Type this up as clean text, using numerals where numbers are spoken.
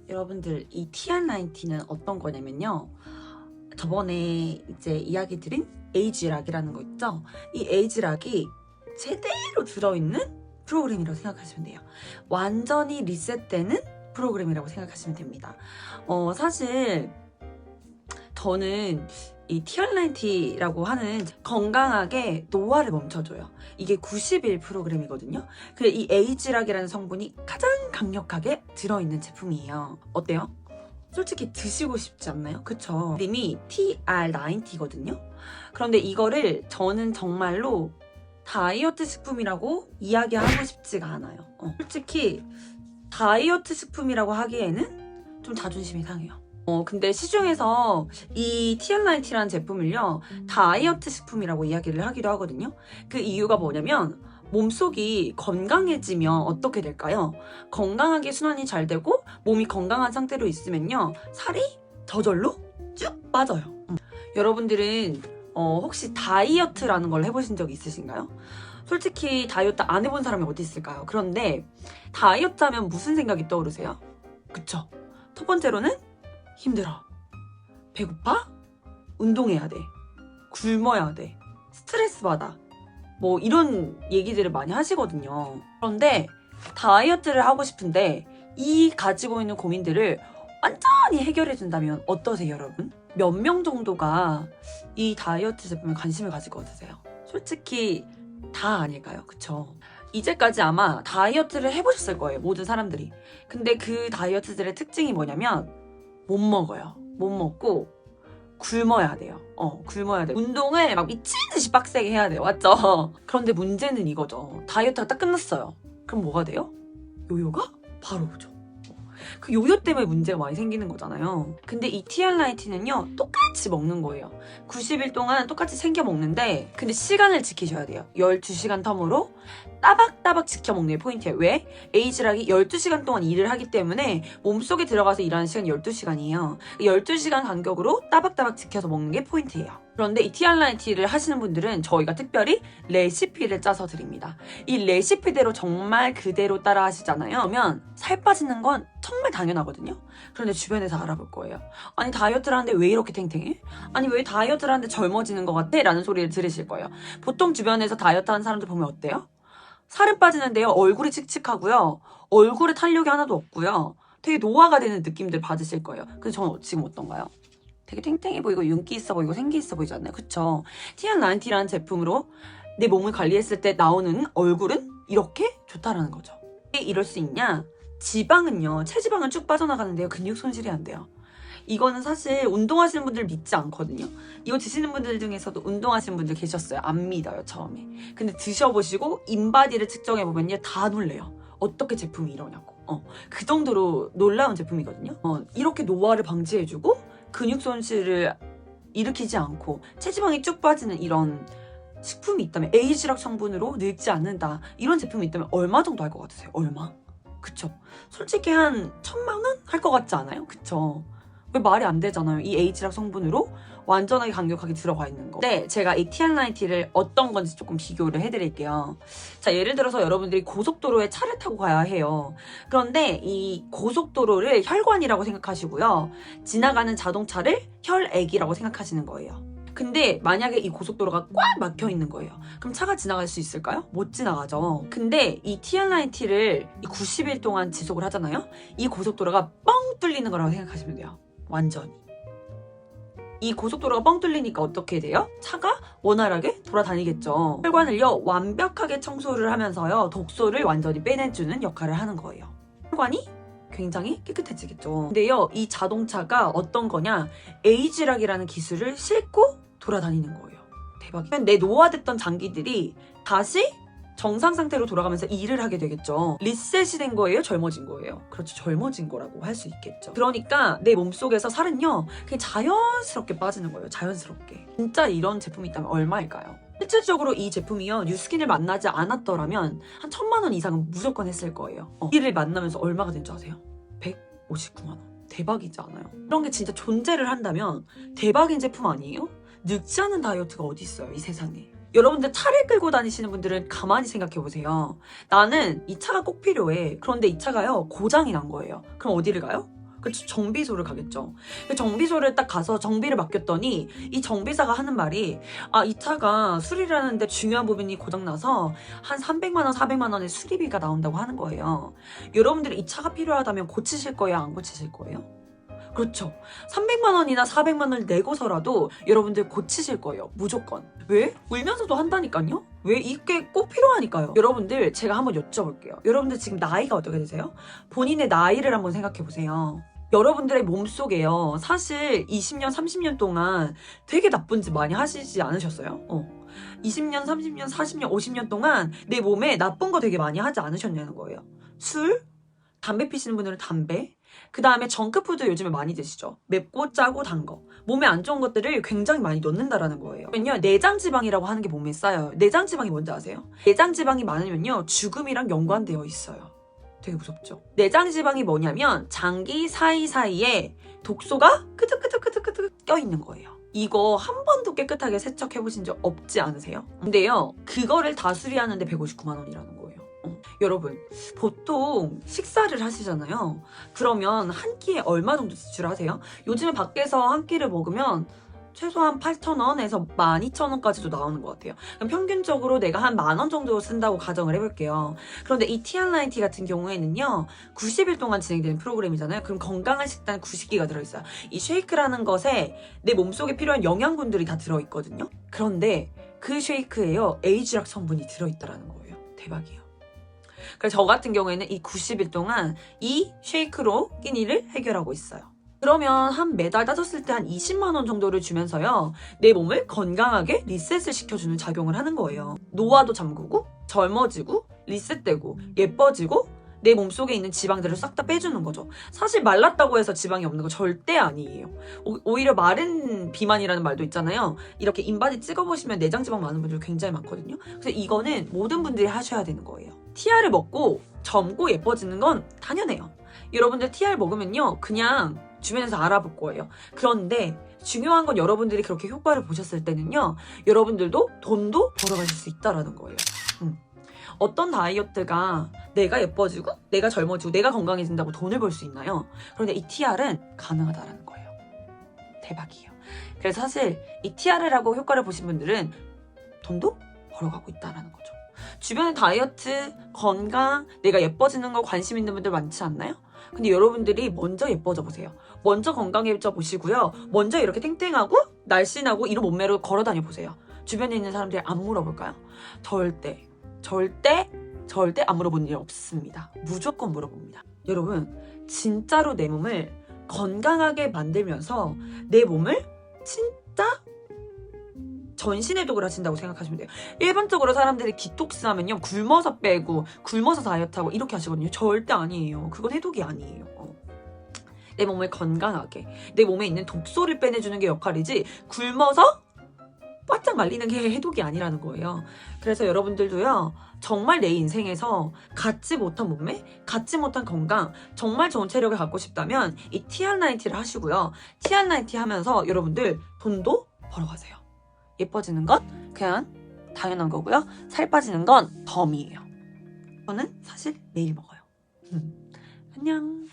여러분들, 이 TR90는 어떤 거냐면요, 저번에 이제 이야기 드린 에이지락이라는 거 있죠? 이 에이지락이 제대로 들어있는 프로그램이라고 생각하시면 돼요. 완전히 리셋되는 프로그램이라고 생각하시면 됩니다. 사실 저는 이 TR90라고 하는 건강하게 노화를 멈춰줘요. 이게 90일 프로그램이거든요. 근데 이 에이지락이라는 성분이 가장 강력하게 들어있는 제품이에요. 어때요? 솔직히 드시고 싶지 않나요? 그쵸? 이름이 TR90거든요. 그런데 이거를 저는 정말로 다이어트 식품이라고 이야기하고 싶지가 않아요. 솔직히 다이어트 식품이라고 하기에는 좀 자존심이 상해요. 근데 시중에서 이 TR90라는 제품을요, 다이어트 식품이라고 이야기를 하기도 하거든요. 그 이유가 뭐냐면, 몸속이 건강해지면 어떻게 될까요? 건강하게 순환이 잘 되고 몸이 건강한 상태로 있으면요, 살이 저절로 쭉 빠져요. 여러분들은 혹시 다이어트라는 걸 해보신 적 있으신가요? 솔직히 다이어트 안 해본 사람이 어디 있을까요? 그런데 다이어트 하면 무슨 생각이 떠오르세요? 그쵸? 첫 번째로는 힘들어, 배고파, 운동해야 돼, 굶어야 돼, 스트레스 받아, 뭐 이런 얘기들을 많이 하시거든요. 그런데 다이어트를 하고 싶은데 이 가지고 있는 고민들을 완전히 해결해 준다면 어떠세요, 여러분? 몇 명 정도가 이 다이어트 제품에 관심을 가질 것 같으세요? 솔직히 다 아닐까요? 그쵸? 이제까지 아마 다이어트를 해보셨을 거예요, 모든 사람들이. 근데 그 다이어트들의 특징이 뭐냐면 못 먹어요. 못 먹고 굶어야 돼요. 굶어야 돼요. 운동을 막 미친 듯이 빡세게 해야 돼요. 맞죠? 그런데 문제는 이거죠. 다이어트가 딱 끝났어요. 그럼 뭐가 돼요? 요요가 바로 오죠. 그 요요 때문에 문제가 많이 생기는 거잖아요. 근데 이 TR90는요, 똑같이 먹는 거예요. 90일 동안 똑같이 챙겨 먹는데, 근데 시간을 지키셔야 돼요. 12시간 텀으로 따박따박 지켜 먹는 게 포인트예요. 왜? 에이지락이 12시간 동안 일을 하기 때문에 몸속에 들어가서 일하는 시간이 12시간이에요. 12시간 간격으로 따박따박 지켜서 먹는 게 포인트예요. 그런데 이 TR90를 하시는 분들은 저희가 특별히 레시피를 짜서 드립니다. 이 레시피대로 정말 그대로 따라 하시잖아요. 그러면 살 빠지는 건 정말 당연하거든요. 그런데 주변에서 알아볼 거예요. 아니, 다이어트를 하는데 왜 이렇게 탱탱해? 아니, 왜 다이어트를 하는데 젊어지는 것 같아? 라는 소리를 들으실 거예요. 보통 주변에서 다이어트 하는 사람들 보면 어때요? 살은 빠지는데요, 얼굴이 칙칙하고요, 얼굴에 탄력이 하나도 없고요, 되게 노화가 되는 느낌들 받으실 거예요. 근데 저는 지금 어떤가요? 되게 탱탱해 보이고 윤기 있어 보이고 생기 있어 보이지 않나요? 그쵸? TR90라는 제품으로 내 몸을 관리했을 때 나오는 얼굴은 이렇게 좋다라는 거죠. 왜 이럴 수 있냐? 지방은요, 체지방은 쭉 빠져나가는데요, 근육 손실이 안 돼요. 이거는 사실 운동하시는 분들 믿지 않거든요. 이거 드시는 분들 중에서도 운동하시는 분들 계셨어요. 안 믿어요, 처음에. 근데 드셔보시고 인바디를 측정해보면요, 다 놀래요. 어떻게 제품이 이러냐고. 그 정도로 놀라운 제품이거든요. 이렇게 노화를 방지해주고 근육 손실을 일으키지 않고 체지방이 쭉 빠지는 이런 식품이 있다면, 에이지락 성분으로 늙지 않는다, 이런 제품이 있다면 얼마 정도 할 것 같으세요? 얼마? 그쵸? 솔직히 한 1,000만 원? 할 것 같지 않아요? 그쵸? 왜 말이 안 되잖아요. 이 에이지락 성분으로 완전하게 강력하게 들어가 있는 거. 네, 제가 이 TR90를 어떤 건지 조금 비교를 해드릴게요. 자, 예를 들어서 여러분들이 고속도로에 차를 타고 가야 해요. 그런데 이 고속도로를 혈관이라고 생각하시고요, 지나가는 자동차를 혈액이라고 생각하시는 거예요. 근데 만약에 이 고속도로가 꽉 막혀 있는 거예요. 그럼 차가 지나갈 수 있을까요? 못 지나가죠. 근데 이 TR90를 90일 동안 지속을 하잖아요. 이 고속도로가 뻥 뚫리는 거라고 생각하시면 돼요. 완전히. 이 고속도로가 뻥 뚫리니까 어떻게 돼요? 차가 원활하게 돌아다니겠죠. 혈관을요, 완벽하게 청소를 하면서요, 독소를 완전히 빼내주는 역할을 하는 거예요. 혈관이 굉장히 깨끗해지겠죠. 근데요, 이 자동차가 어떤 거냐, 에이지락이라는 기술을 싣고 돌아다니는 거예요. 대박이야. 내 노화됐던 장기들이 다시 정상 상태로 돌아가면서 일을 하게 되겠죠. 리셋이 된 거예요? 젊어진 거예요? 그렇죠, 젊어진 거라고 할 수 있겠죠. 그러니까 내 몸속에서 살은요, 그냥 자연스럽게 빠지는 거예요. 자연스럽게. 진짜 이런 제품이 있다면 얼마일까요? 실질적으로 이 제품이요, 뉴스킨을 만나지 않았더라면 한 1,000만 원 이상은 무조건 했을 거예요. 이를 만나면서 얼마가 된 줄 아세요? 100? 159만 원. 대박이지 않아요? 이런 게 진짜 존재를 한다면 대박인 제품 아니에요? 늙지 않은 다이어트가 어디 있어요, 이 세상에. 여러분들 차를 끌고 다니시는 분들은 가만히 생각해보세요. 나는 이 차가 꼭 필요해. 그런데 이 차가요, 고장이 난 거예요. 그럼 어디를 가요? 그렇죠, 정비소를 가겠죠. 정비소를 딱 가서 정비를 맡겼더니 이 정비사가 하는 말이 이 차가 수리를 하는데 중요한 부분이 고장나서 한 300만 원, 400만 원의 수리비가 나온다고 하는 거예요. 여러분들이 이 차가 필요하다면 고치실 거예요, 안 고치실 거예요? 그렇죠. 300만 원이나 400만 원을 내고서라도 여러분들 고치실 거예요. 무조건. 왜? 울면서도 한다니까요? 왜? 이게 꼭 필요하니까요. 여러분들 제가 한번 여쭤볼게요. 여러분들 지금 나이가 어떻게 되세요? 본인의 나이를 한번 생각해보세요. 여러분들의 몸속에요. 사실 20년, 30년 동안 되게 나쁜 짓 많이 하시지 않으셨어요? 20년, 30년, 40년, 50년 동안 내 몸에 나쁜 거 되게 많이 하지 않으셨냐는 거예요. 술? 담배 피시는 분들은 담배? 그 다음에 정크푸드 요즘에 많이 드시죠? 맵고 짜고 단 거. 몸에 안 좋은 것들을 굉장히 많이 넣는다라는 거예요. 왜냐면 내장지방이라고 하는 게 몸에 쌓여요. 내장지방이 뭔지 아세요? 내장지방이 많으면요, 죽음이랑 연관되어 있어요. 되게 무섭죠? 내장지방이 뭐냐면 장기 사이사이에 독소가 크득크득크득크득 껴있는 거예요. 이거 한 번도 깨끗하게 세척해보신 적 없지 않으세요? 근데요, 그거를 다 수리하는데 159만 원이라는 거예요. 여러분, 보통 식사를 하시잖아요. 그러면 한 끼에 얼마 정도 지출하세요? 요즘에 밖에서 한 끼를 먹으면 최소한 8,000원에서 12,000원까지도 나오는 것 같아요. 그럼 평균적으로 내가 한 10,000원 정도 쓴다고 가정을 해볼게요. 그런데 이 TR90 같은 경우에는요, 90일 동안 진행되는 프로그램이잖아요. 그럼 건강한 식단 90끼가 들어있어요. 이 쉐이크라는 것에 내 몸속에 필요한 영양분들이 다 들어있거든요. 그런데 그 쉐이크에요, 에이즈락 성분이 들어있다는 거예요. 대박이에요. 그래서 저 같은 경우에는 이 90일 동안 이 쉐이크로 끼니를 해결하고 있어요. 그러면 한 매달 따졌을 때 한 20만 원 정도를 주면서요, 내 몸을 건강하게 리셋을 시켜주는 작용을 하는 거예요. 노화도 잠그고 젊어지고 리셋되고 예뻐지고 내 몸속에 있는 지방들을 싹 다 빼주는 거죠. 사실 말랐다고 해서 지방이 없는 거 절대 아니에요. 오히려 마른 비만이라는 말도 있잖아요. 이렇게 인바디 찍어보시면 내장 지방 많은 분들 굉장히 많거든요. 그래서 이거는 모든 분들이 하셔야 되는 거예요. TR을 먹고 젊고 예뻐지는 건 당연해요. 여러분들 TR 먹으면요, 그냥 주변에서 알아볼 거예요. 그런데 중요한 건 여러분들이 그렇게 효과를 보셨을 때는요, 여러분들도 돈도 벌어가실 수 있다라는 거예요. 어떤 다이어트가 내가 예뻐지고 내가 젊어지고 내가 건강해진다고 돈을 벌 수 있나요? 그런데 이 TR은 가능하다라는 거예요. 대박이에요. 그래서 사실 이 TR을 하고 효과를 보신 분들은 돈도 벌어가고 있다라는 거죠. 주변에 다이어트, 건강, 내가 예뻐지는 거 관심 있는 분들 많지 않나요? 근데 여러분들이 먼저 예뻐져 보세요. 먼저 건강해져 보시고요. 먼저 이렇게 탱탱하고 날씬하고 이런 몸매로 걸어 다녀 보세요. 주변에 있는 사람들이 안 물어볼까요? 절대 안 물어보는 일 없습니다. 무조건 물어봅니다. 여러분, 진짜로 내 몸을 건강하게 만들면서 내 몸을 진짜 전신해독을 하신다고 생각하시면 돼요. 일반적으로 사람들이 디톡스 하면요, 굶어서 빼고 굶어서 다이어트하고 이렇게 하시거든요. 절대 아니에요. 그건 해독이 아니에요. 내 몸을 건강하게, 내 몸에 있는 독소를 빼내주는 게 역할이지, 굶어서 바짝 말리는 게 해독이 아니라는 거예요. 그래서 여러분들도요, 정말 내 인생에서 갖지 못한 몸매, 갖지 못한 건강, 정말 좋은 체력을 갖고 싶다면 이 TR90를 하시고요. TR90 하면서 여러분들 돈도 벌어가세요. 예뻐지는 건 그냥 당연한 거고요. 살 빠지는 건 덤이에요. 저는 사실 매일 먹어요. 안녕.